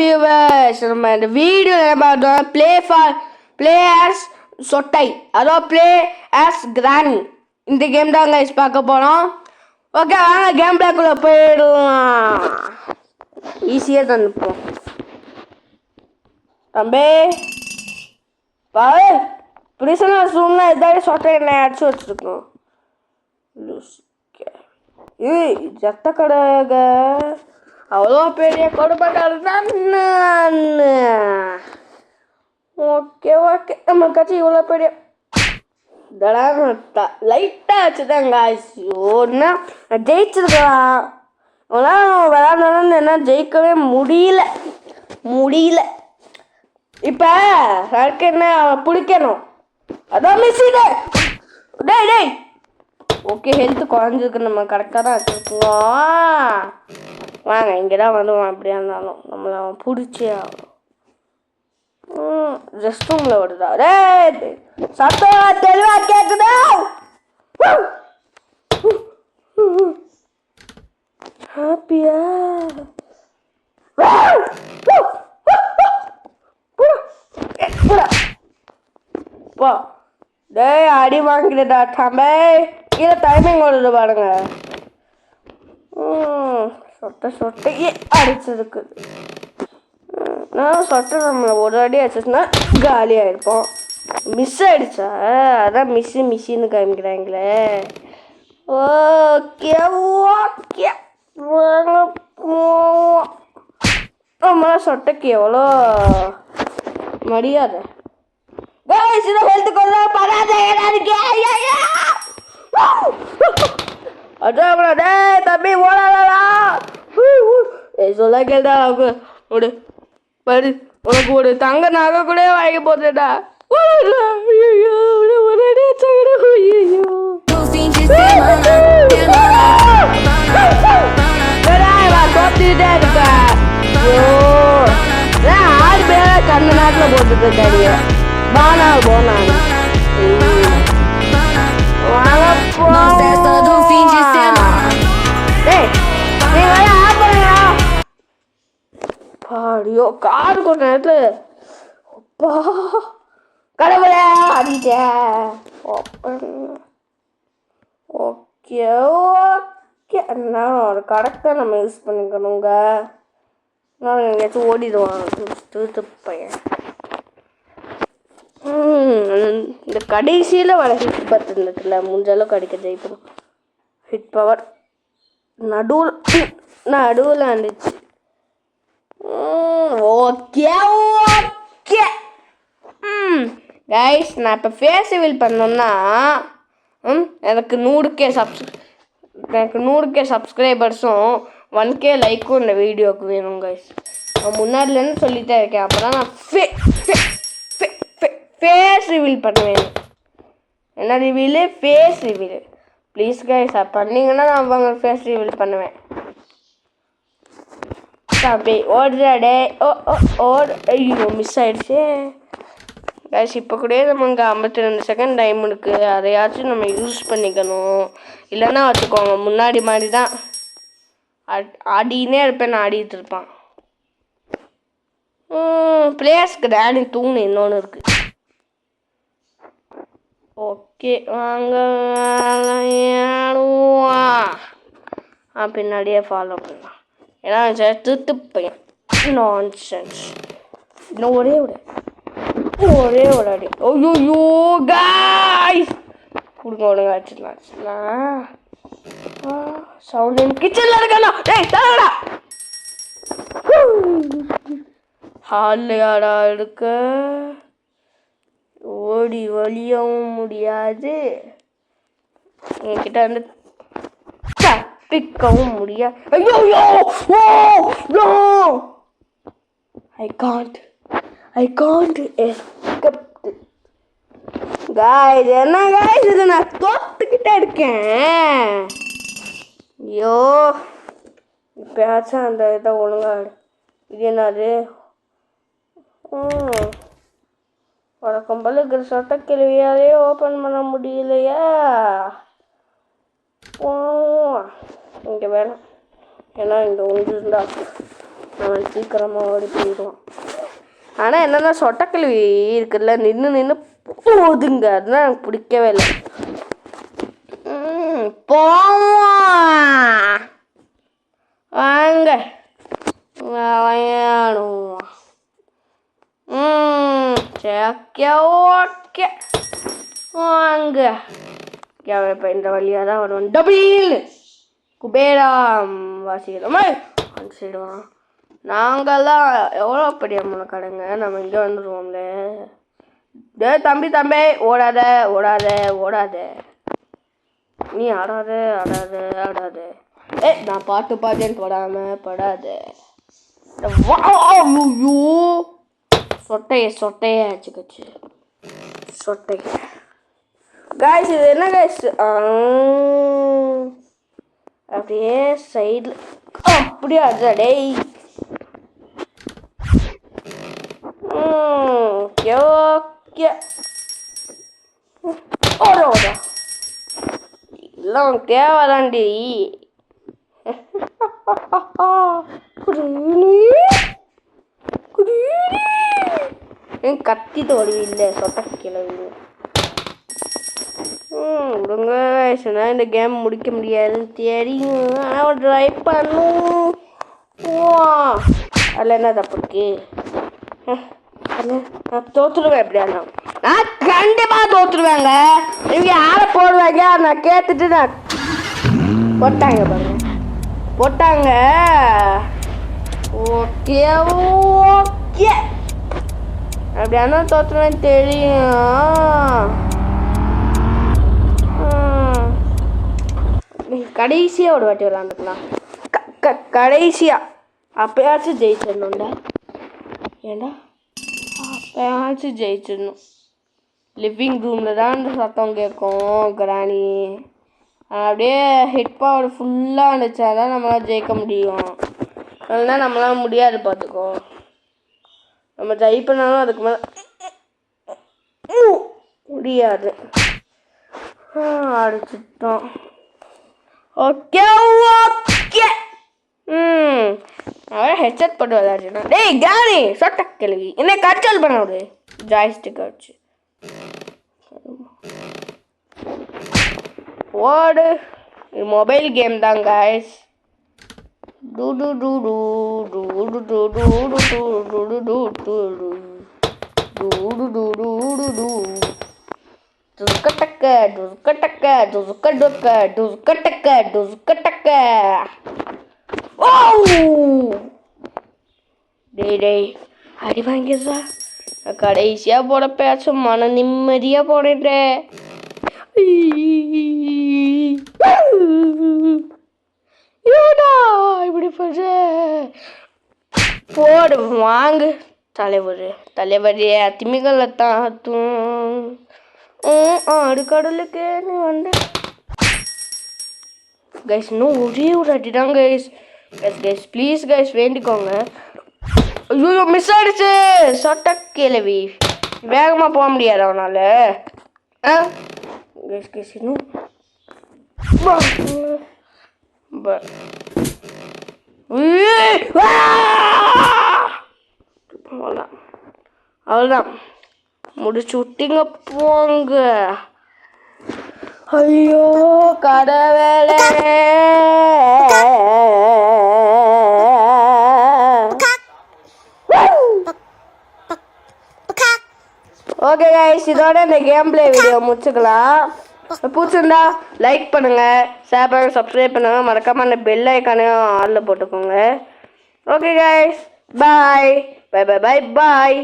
Viewers, நம்ம இந்த video பார்த்தோம் ப்ளே ஆஸ் சொட்டை, அதாவது ப்ளே ஆஸ் கிரானி. இந்த கேம் தான் கைஸ் பார்க்க போகிறோம். ஓகே, வாங்க கேம் பிளேக்குள்ளே போயிடலாம். ஈஸியாக தான் இருப்போம் தம்பி. பாரு, பிரிசனர் ரூம்லாம் எதாவது சொட்டை என்ன அடிச்சு வச்சுருக்கோம். ஜத்த கடைக அவ்வளோ பெரிய கொடுப்பட்டாருதான். ஓகே ஓகே, நம்ம கட்சி இவ்வளோ பெரிய லைட்டாக வச்சுதாங்க. ஒன்றா ஜெயிச்சிருக்கலாம். இவ்வளோ விளாடணும்னு என்ன ஜெயிக்கவே முடியல. இப்போ எனக்கு என்ன பிடிக்கணும், அதான் மிஸ்ஸிடு. டேய் ஓகே, ஹெல்த்து குறைஞ்சிருக்கு, நம்ம கரெக்டாக தான் வச்சுருக்கோம். வாங்க இங்கே தான் வந்துடுவோம். அப்படியா இருந்தாலும் நம்மளை அவன் பிடிச்சே ஆகணும். ரெஸ்ட் ரூமில் வருதா? ரே சத்தம் தெளிவாக கேட்குதா? ஹாப்பியா போ. டேய் அடி வாங்கிடுடா தம்பி. கீழே டைமிங் வருது பாருங்க. சொட்டையே அடிச்சிருக்கு. நான் சொட்டை நம்மளை ஒரு அடி அடிச்சுன்னா காலியாக இருப்போம். மிஸ் ஆகிடுச்சா? அதான் மிஸ்ஸின்னு காமிக்கிறாங்களே. ஓகே நம்மளா சொட்டைக்கு எவ்வளோ மரியாதை. ஹெல்த் கொஞ்சம் படாத அதான் தம்பி ஓடாதா. சொல்ல கேட்டா ஒரு பரு உனக்கு ஒரு தங்க நகை கூட வாங்கி போட்டுடா. ஆறு பேர கண்ணு நாட்டில் போட்டுட்டு இருக்காரு. போனான் பாடியோ காரு கொஞ்ச நேரத்தில் அப்பா கடவுளே அடிட்டேன். ஓகே ஒரு கரெக்டாக நம்ம யூஸ் பண்ணிக்கணுங்க. நான் எங்கேயாச்சும் ஓடிடுவான் தூத்து பையன். இந்த கடைசியில் வர ஹிட் பட்டுல முடிஞ்சளவுக்கு அடிக்க ஜெயிக்கணும். ஹிட் பவர் நடுவில் வந்துச்சு. ஓகே கைஸ், நான் இப்போ ஃபேஸ் ரிவீல் பண்ணோன்னா எனக்கு 100K சப்ஸ்கிரைபர்ஸும் 1K லைக்கும் இந்த வீடியோவுக்கு வேணும் கைஸ். நான் முன்னாடிலேருந்து சொல்லிட்டே இருக்கேன். அப்போ தான் நான் ஃபேஸ் ரிவீல் பண்ணுவேன். என்ன reveal? Face reveal. Please guys, பண்ணிங்கன்னா நான் அவங்க ஃபேஸ் ரிவீல் பண்ணுவேன். அப்படி ஓடுறாடே ஐயோ மிஸ் ஆகிடுச்சு கைஸ். இப்போ கூட நமக்கு 52 செகண்ட் டைம் இருக்குது. அதையாச்சும் நம்ம யூஸ் பண்ணிக்கணும். இல்லைன்னா வச்சுக்கோங்க முன்னாடி மாதிரி தான் ஆடினே இருப்பேன். நான் ஆடிட்டு இருப்பான். பிளேயர்ஸ்க்கு டேனி தூணு இன்னொன்று இருக்குது. ஓகே வாங்க பின்னாடியே ஃபாலோ பண்ணலாம். ஏன்னா தூத்து பையன் நான்சென்ஸ். இன்னும் ஒரே ஒரு அடி. ஐயோ காய்ஸ் கொடுங்க வச்சிடலாம். சவுண்ட் கிச்சனில் இருக்கா? டேய் தலைவடா, ஹாலையாடா எடுக்க ஓடி வலியவும் முடியாது. என்கிட்ட வந்து தப்பிக்கவும் முடியாது. ஐயோ no, I can't escape. guys என்ன guys இது? நான் தோத்துக்கிட்டே இருக்கேன். ஐயோ இப்பயாச்சும் அந்த இதை ஒழுங்கா இது என்னது? வழக்கம் போல இருக்கிற சொட்டை கிழவியாலே ஓப்பன் பண்ண முடியலையா? இங்கே வேணும். ஏன்னா இந்த ஒன்று இருந்தால் அவன் சீக்கிரமாக ஓடி போயிடுவான். ஆனால் என்னென்னா சொட்டக்கல்வி இருக்குல்ல நின்று போகுதுங்க, அதுதான் எனக்கு பிடிக்கவே இல்லை. போவான் வாங்க விளையாடும். ஓகே ஓகே வாங்க. இப்போ இந்த வழியாக தான் வருவான். டபுள் குபேராம் வாசிக்கிறோமா வாசிடுவான். நாங்கள்லாம் எவ்வளோ பெரிய அம்மனை கடைங்க, நம்ம இங்கே வந்துடுவோம்ல. தம்பி ஓடாத ஓடாத ஓடாத, நீ ஆடாத. நான் பாட்டு பாட்டேன்னு படாத. சொட்டைய ஆச்சுக்கச்சு சொட்டைய. காய்ஸ் இது என்ன காய்ஸ், அப்படியே சைடில் அப்படியே அடே. ஓகே ஓட எல்லாம் தேவைதாண்டி. கத்திட்டு ஓடுவில்லை சொட்ட கிளவி. விடுங்க சொன்னா இந்த கேம் முடிக்க முடியாதுன்னு தெரியும், ஆனால் ட்ரை பண்ணும். அதில் என்ன தப்பு இருக்கு? நான் தோற்றுடுவேன். எப்படியா நான் கண்டிப்பாக தோற்றுருவேங்க. இவங்க யாரை போடுவாங்க நான் கேட்டுட்டு நான் போட்டாங்க பாருங்க போட்டாங்க. ஓகே ஓகே அப்படியானா தோற்றுவேன் தெரியும். கடைசியாக ஒரு வாட்டி விளாண்டுக்கலாம். கடைசியாக அப்பயாச்சும் ஜெயிச்சிடணும்டா. ஏண்டா அப்பயாச்சும் ஜெயிச்சிடணும். லிவிங் ரூமில் தான் இந்த சத்தம் கேட்கும் கிராணி. அப்படியே ஹிட் பவர் ஃபுல்லாக இருந்துச்சா தான் நம்மளால் ஜெயிக்க முடியும். இல்லைன்னா நம்மளால் முடியாது பார்த்துக்கோ. நம்ம ஜெயிப்பனாலும் அதுக்கு மேலே முடியாது. அடிச்சிட்டோம். ஓகே ஓகே அவரை ஹெட்செட் போட்டு விளையாடுறேன். டேய் கானி சொட்ட கேள்வி என்ன கட்சல் பண்ண விடு. ஜாய்ஸ்டிக் வச்சு ஓடு. இது மொபைல் கேம் தான் காய்ஸ். அடி வாங்கிடுறா. கடைசியா போட பேச்சும் மன நிம்மதியா போனேன். இப்படி போடு வாங்கு தலைவரே திமிங்கலத்தான் ஆடு கடலுக்கு நீ வந்த. கைஸ் இன்னும் ஒரே ஒரு அடி தான் கைஸ். கைஸ் ப்ளீஸ் கைஸ் வேண்டிக்கோங்க. ஐயோ மிஸ் ஆயிடுச்சு. சொட்ட கேள்வி வேகமாக போக முடியாது அவனால. கைஸ் கைஸ் இன்னும் அவ்வளோதான் முடிச்சு விட்டீங்க போங்க. ஐயோ கடவுளே. ஓகே கைஸ் இதோட இந்த கேம் பிளே வீடியோ முடிச்சுக்கலாம். பிடிச்சிருந்தா லைக் பண்ணுங்க, ஷேர் பண்ணுங்க, சப்ஸ்கிரைப் பண்ணுங்க, மறக்காம அந்த பெல் ஐக்கானையும் ஆல்ல போட்டுக்கோங்க. ஓகே கைஸ் பாய் பாய் பாய் பாய் பாய்.